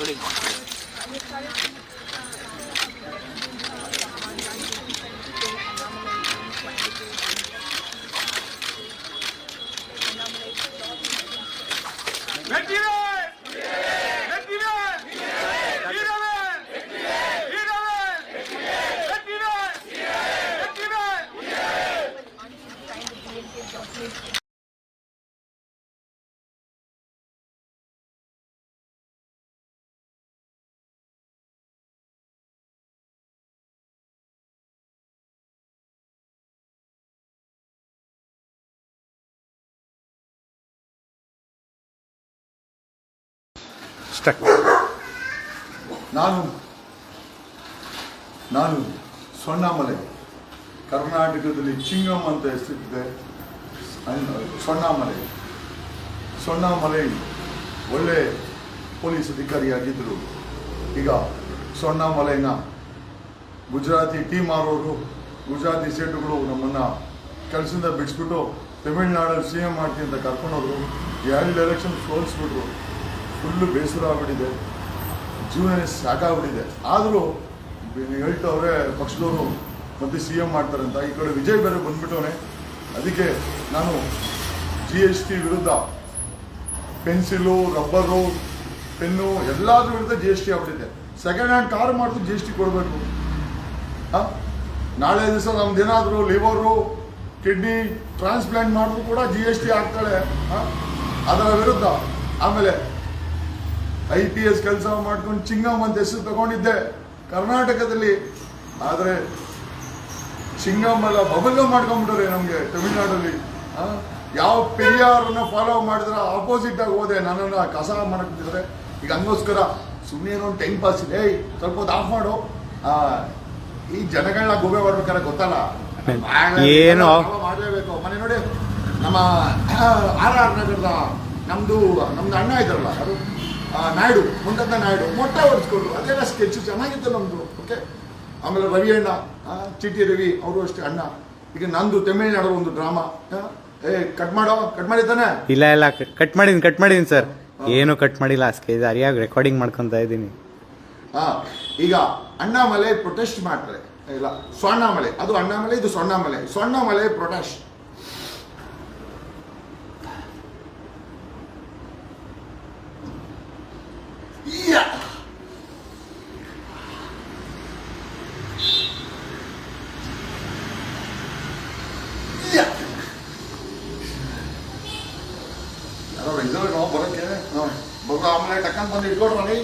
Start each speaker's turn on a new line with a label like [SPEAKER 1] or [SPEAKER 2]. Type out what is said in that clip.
[SPEAKER 1] Recording ಮಾಡ್ತೀನಿ.
[SPEAKER 2] ನಾನು ಸೊನ್ನಾಮಲೆ, ಕರ್ನಾಟಕದಲ್ಲಿ ಚಿಂಗಮ್ ಅಂತ ಹೆಸರಿದೆ. ಸೊನ್ನಾಮಲೆ ಒಳ್ಳೆ ಪೊಲೀಸ್ ಅಧಿಕಾರಿಯಾಗಿದ್ದರು. ಈಗ ಸೊನ್ನಾಮಲೆನ ಗುಜರಾತಿ ಟೀಮ್ ಆರೋರು, ಗುಜರಾತಿ ಸೇಟುಗಳು ನಮ್ಮನ್ನು ಕೆಲಸದಿಂದ ಬಿಡಿಸ್ಬಿಟ್ಟು ತಮಿಳ್ನಾಡಲ್ಲಿ CM ಮಾಡ್ತೀನಿ ಅಂತ ಕರ್ಕೊಂಡೋದ್ರು. 2 ಎಲೆಕ್ಷನ್ ಸೋಲಿಸ್ಬಿಟ್ರು. ಫುಲ್ಲು ಬೇಸರ ಆಗ್ಬಿಟ್ಟಿದೆ, ಜೀವನನೇ ಸಾಕಾಗ್ಬಿಟ್ಟಿದೆ. ಆದರೂ ಹೇಳ್ತವ್ರೆ ಪಕ್ಷದವರು ಮತ್ತೆ CM ಮಾಡ್ತಾರಂತ. ಈ ಕಡೆ ವಿಜಯ್ ಬೇರೆ ಬಂದ್ಬಿಟ್ಟವನೆ. ಅದಕ್ಕೆ ನಾನು GST ವಿರುದ್ಧ ಪೆನ್ಸಿಲು, ರಬ್ಬರು, ಪೆನ್ನು ಎಲ್ಲಾದ್ರ ವಿರುದ್ಧ GST ಆಗ್ಬಿಟ್ಟಿದೆ. ಸೆಕೆಂಡ್ ಹ್ಯಾಂಡ್ ಕಾರ್ ಮಾಡಿದ್ರು GST ಕೊಡಬೇಕು. ನಾಳೆ ದಿವಸ ನಮ್ದೇನಾದರೂ ಲಿವರು, ಕಿಡ್ನಿ ಟ್ರಾನ್ಸ್ಪ್ಲಾಂಟ್ ಮಾಡಿದ್ರು ಕೂಡ GST ಆಗ್ತಾಳೆ. ಅದರ ವಿರುದ್ಧ ಆಮೇಲೆ IPS ಕೆಲಸ ಮಾಡ್ಕೊಂಡು ಚಿಂಗಮ್ ಅಂತ ಹೆಸರು ತಗೊಂಡಿದ್ದೆ ಕರ್ನಾಟಕದಲ್ಲಿ. ಆದರೆ ಚಿಂಗಮ್ ಎಲ್ಲ ಬಬಲ್ಗಮ್ ಮಾಡ್ಕೊಂಡ್ಬಿಟ್ರೆ ನಮಗೆ ತಮಿಳ್ನಾಡಲ್ಲಿ. ಯಾವ ಪೆರಿಯಾರನ್ನ ಫಾಲೋ ಮಾಡಿದ್ರೆ ಆಪೋಸಿಟ್ ಆಗಿ ಹೋದೆ, ನನ್ನನ್ನು ಕಸ ಮಾಡಕ್ಬಿಟ್ಟಿದ್ರೆ. ಈಗ ಹಂಗೋಸ್ಕರ ಸುಮ್ಮನೆ ಏನೋ ಒಂದು ಟೈಮ್ ಪಾಸ್ ಇದೆ, ಸ್ವಲ್ಪ ಹೊತ್ತು ಆಫ್ ಮಾಡು. ಈ ಜನಗಳನ್ನ ಗುಬೆ ಮಾಡ್ಬೇಕಾದ್ರೆ ಗೊತ್ತಲ್ಲ,
[SPEAKER 3] ಏನು
[SPEAKER 2] ಮಾಡಲೇಬೇಕು. ಮನೆ ನೋಡಿ, ನಮ್ಮ RR ನಗರದ ನಮ್ದು ಅಣ್ಣ ಇದ್ದಾರಲ್ಲ, ಅದು ನಾಯ್ಡು, ಮುಂದತ್ತ ನಾಯ್ಡು ಮೊಟ್ಟೆ ಹೊಡಿಸ್ಕೊಡ್ರು. ಅದೆಲ್ಲ ಸ್ಕೆಚ್ ಚೆನ್ನಾಗಿತ್ತು ನಮ್ದು. ಓಕೆ, ಆಮೇಲೆ ರವಿ ಅಣ್ಣ, ಚಿಟಿ ರವಿ, ಅವರು ಅಷ್ಟೇ ಅಣ್ಣ. ಈಗ ನಂದು ತಮಿಳ್ನಾಡು ಒಂದು ಡ್ರಾಮಾ. ಕಟ್ ಮಾಡಿದ್ದಾನೆ?
[SPEAKER 3] ಇಲ್ಲ ಕಟ್ ಮಾಡಿದೀನಿ ಸರ್. ಏನು ಕಟ್ ಮಾಡಿಲ್ಲ, ಅರಿಯಾಗಿ ರೆಕಾರ್ಡಿಂಗ್ ಮಾಡ್ಕೊತಾ ಇದ್ದೀನಿ.
[SPEAKER 2] ಈಗ ಅಣ್ಣಾಮಲೈ ಪ್ರೊಟೆಸ್ಟ್ ಮಾಡ್ತಾರೆ. ಇಲ್ಲ, ಸ್ವರ್ಣಾಮಲೈ, ಅದು ಅಣ್ಣಾಮಲೈ, ಇದು ಸ್ವರ್ಣಾಮಲೈ ಪ್ರೊಟೆಸ್ಟ್. ಬರೋಕ್ಕೆ ಆಮೇಲೆ ಟಕ್ಕಂತ ಬಂದು ಇಟ್ಕೊಡ್ರಿ.